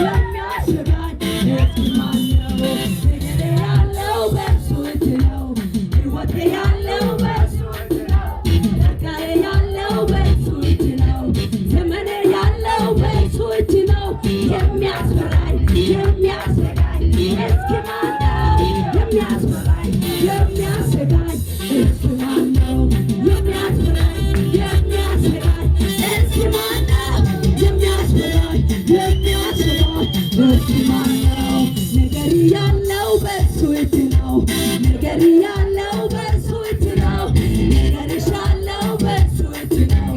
የሚያስጋኝ እስኪ ማነው? ነገሬ ያለው በእርሱ እጅ ነው። ሕይወቴ ያለው በእርሱ እጅ ነው። ጸጋዬ ያለው በእርሱ እጅ ነው። ዘመኔ ያለው በእርሱ እጅ ነው። የሚያስፈራኝ የሚያሰጋኝ እስኪ ማነው? የሚያስፈራኝ የሚያሰጋኝ እስኪ ማነው? የሚያስፈራኝ የሚያሰጋኝ እስኪ ማነው? የሚያስፈራኝ የሚያሰጋኝ እስኪ ማነው? ነገር ያለው በእርሱ እጅ ነው። ነገር ያለው በእርሱ እጅ ነው። ነገርሽ ያለው በእርሱ እጅ ነው።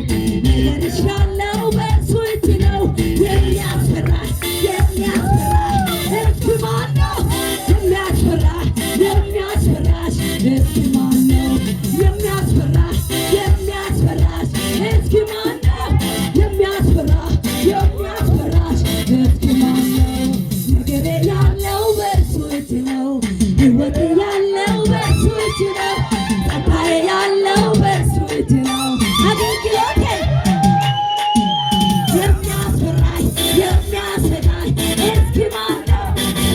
ነገርሽ ያለው በእርሱ እጅ ነው። የሚያስፈራኝ የሚያስፈራኝ እስኪ ማነው? የሚያስፈራኝ የሚያስፈራሽ እስኪ ማነው? የሚያስፈራሽ የሚያስፈራሽ እስኪ ማነው? የሚያስፈራ የሚያስፈራሽ እስኪ ማነው? ነገሬ ያለው በእርሱ እጅ ነው። ሕይወቴ ያለው በእርሱ እጅ ነው። ጸጋዬ ያለው በእርሱ እጅ ነው። አገልግሎቴ የሚያስፈራኝ የሚያሰጋኝ እስኪ ማነው?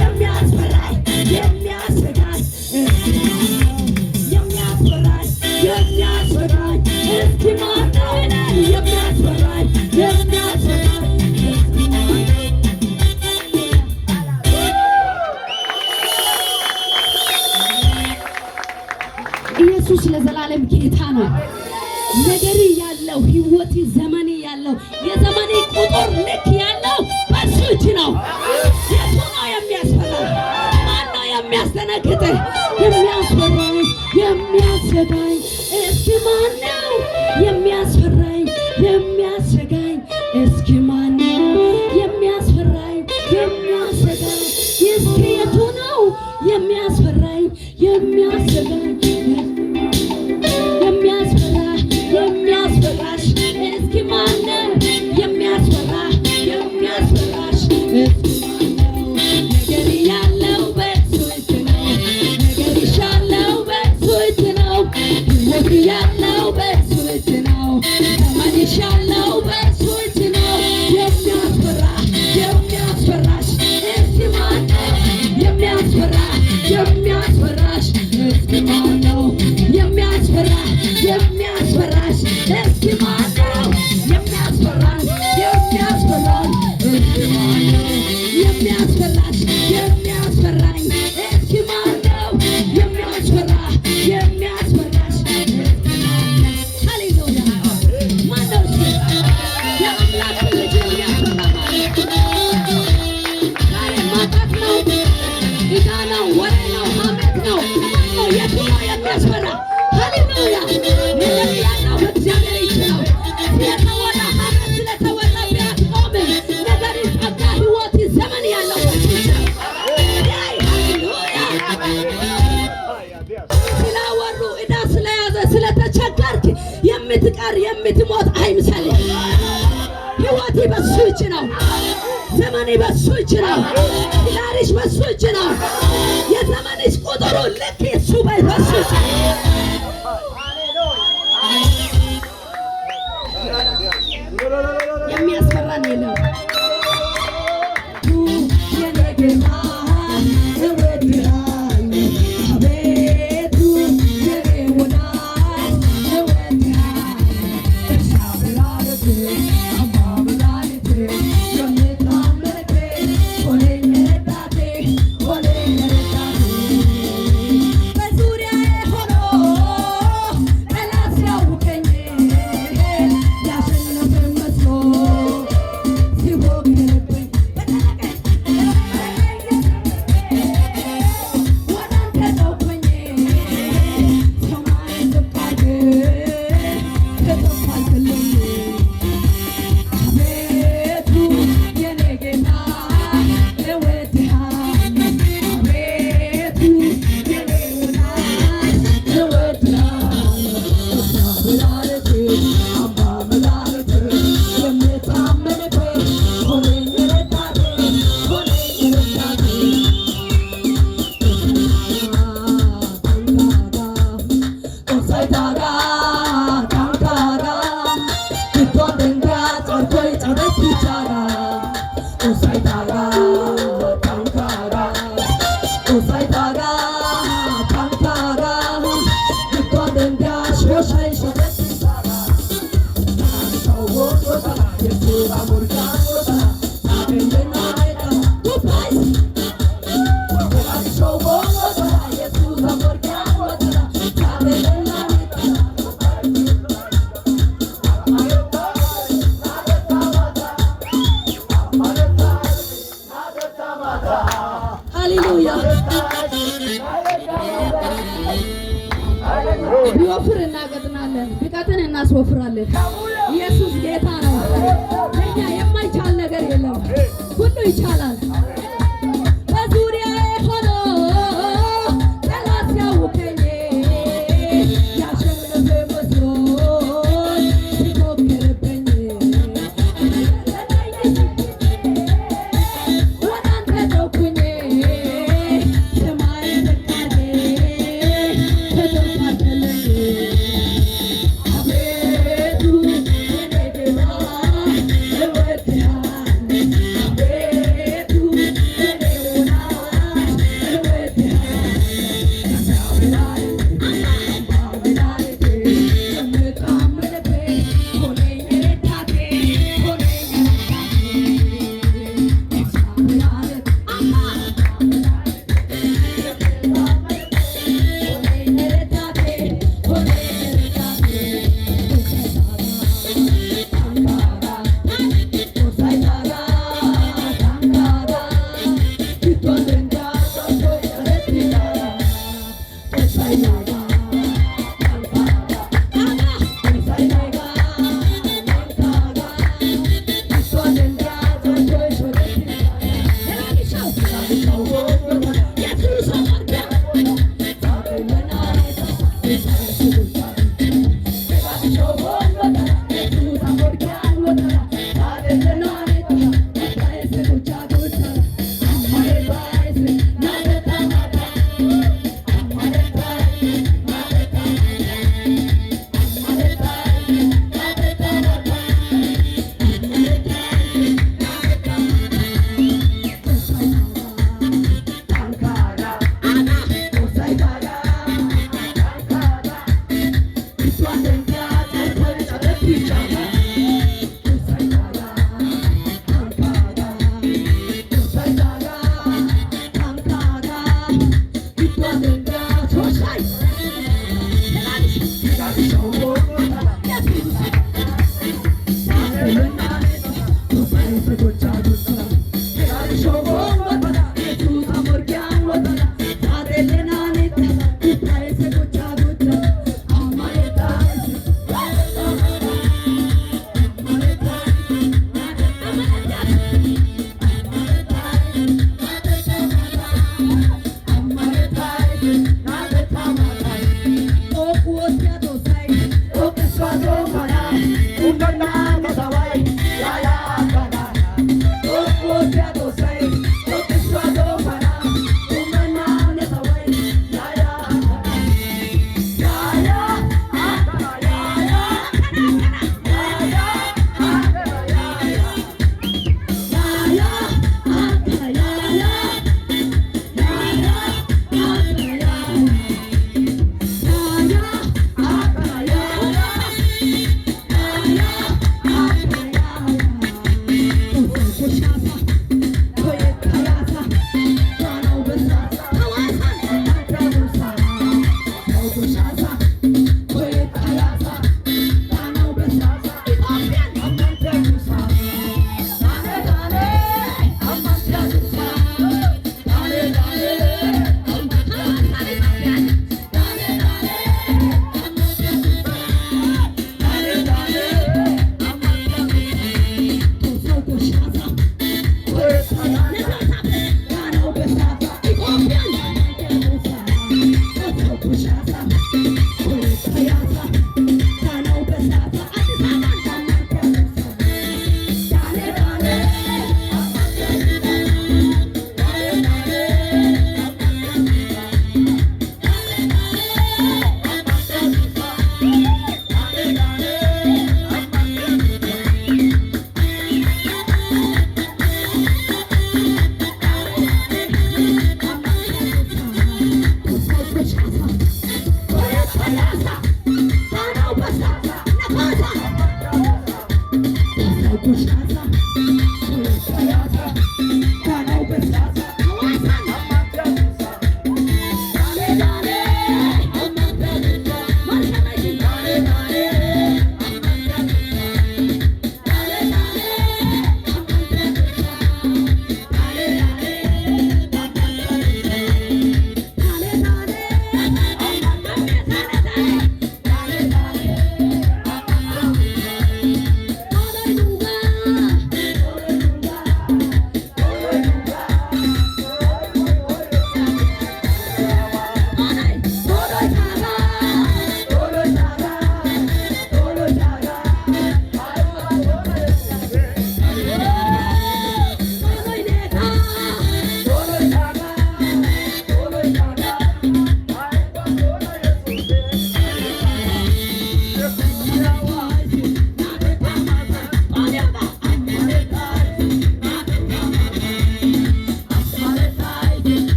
የሚያስፈራኝ የሚያሰጋኝ እስኪ ማነው? የሚያስፈራኝ የሚያሰጋኝ እስኪ ማነው? የሚያስፈራኝ የሚያሰጋኝ እስኪ ማነው? ኢየሱስ ለዘላለም ጌታ ነው። ነገሪ ያለው ሕይወቴ ዘመኔ ያለው የዘመኔ ቁጥር ልክ ያለው በእሱ እጅ ነው። የቱ ነው የሚያስፈራ? ማን ነው የሚያስደነግጥ? የሚያስፈራኝ የሚያሰጋኝ እስኪ ማነው? የሚያስፈራኝ የሚያሰጋኝ እስኪ ማነው? የሚያስፈራኝ የሚያሰጋኝ እስኪ የቱ ነው የሚያስፈራኝ የሚያሰጋኝ የሚያስፈራ የሚያስፈራሽ እስኪ ማነው? የሚያስፈራ የሚያስፈራሽ እስኪ ማነው? ነገር ያለው በእርሱ እጅ ነው። ነገርሽ ያለው በእርሱ እጅ ነው። ሕይወት ያለው በእርሱ እጅ ነው። ዘመንሽ ያለው በእርሱ እጅ ነው። የሚያስፈራ የሚያስፈራሽ እስኪ ማነው? የሚያስፈራ የሚያስፈራሽ እስኪ ማነው? የሚያስፈራ የሚያስፈራሽ እስኪ ማነው? የሚያስፈራሽ የሚያስፈራኝ እስኪ ማነው? የሚያስፈራሽ የሚያስፈራኝ እስኪ ማነው? የሚያስፈራ የሚያስፈራሽ እስኪ ማነው? ሃሌሉያ! ማነው እሱ? የአምላክ ልጅ የሚያስፈራ ማለት ዛሬ ማጣት ነው፣ ዕዳ ነው፣ ወሬ ነው፣ ሐሜት ነው። ማነው? የቱ ነው የሚያስፈራ? ሃሌሉያ! ነገር ያለው በእግዚአብሔር እጅ ነው። ስለተወራ ሐሜት ስለተወራ ቢያስቆምም ነገር ጸጋ ሕይወት ዘመን ያለው በእሱ እጅ ነው። ሃሌሉያ! ስላወሩ ዕዳ ስለያዘ ስለተቸገርክ የምትቀር የምትሞት አይምሰልህ። ሕይወቴ በእሱ እጅ ነው። ዘመኔ በእሱ እጅ ነው። ትዳርሽ በእሱ እጅ ነው። የዘመንሽ ቁጥሩ ልክ የሱ በእሱ እጅ ነው። የሚያስፈራን የለም። የኔ ጌታ እወድሃለሁ፣ አቤቱ የኔ ወዳጅ እወድሃለሁ። እግዚአብሔር አለቴ አምባ መድኃኒቴ የምታመልክ ሆነኝ ረዳቴ ሆነኝ ረዳቴ በዙሪያዬ ሆኖ ጠላት ሲያውከኝ ያሸነፈኝ መስሎ ሲፎክርብኝ ወደ አንተ ተውኩኝ። ሰማይ ዝቅ አድርገህ ከፍ አልክልኝ። አቤቱ የኔ ጌታ እወድሃለሁ፣ አቤቱ የኔ ወዳጅ እወድሃለሁ። እግዚአብሔር አለቴ አምባ መድኃኒቴ የምታመንበት ሆነኝ ረዳቴ ሆነኝ ረዳቴ Osai taga, ቢወፍር እናቀጥናለን፣ ቢቀጥን እናስወፍራለን። ኢየሱስ ጌታ ነው። ለእኛ የማይቻል ነገር የለም፣ ሁሉ ይቻላል። በዙሪያዬ ሆኖ ጠላት ሲያውከኝ ያሸነፈ መስሎኝ ሲፎክርብኝ ወደ አንተ ጮኽኩኝ ሰማይ ዘጋጌ ተተፋለኝ። አቤቱ የኔ ጌታ እወድሃለሁ፣ አቤቱ የኔ ወዳጅ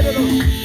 ውሰድ ነው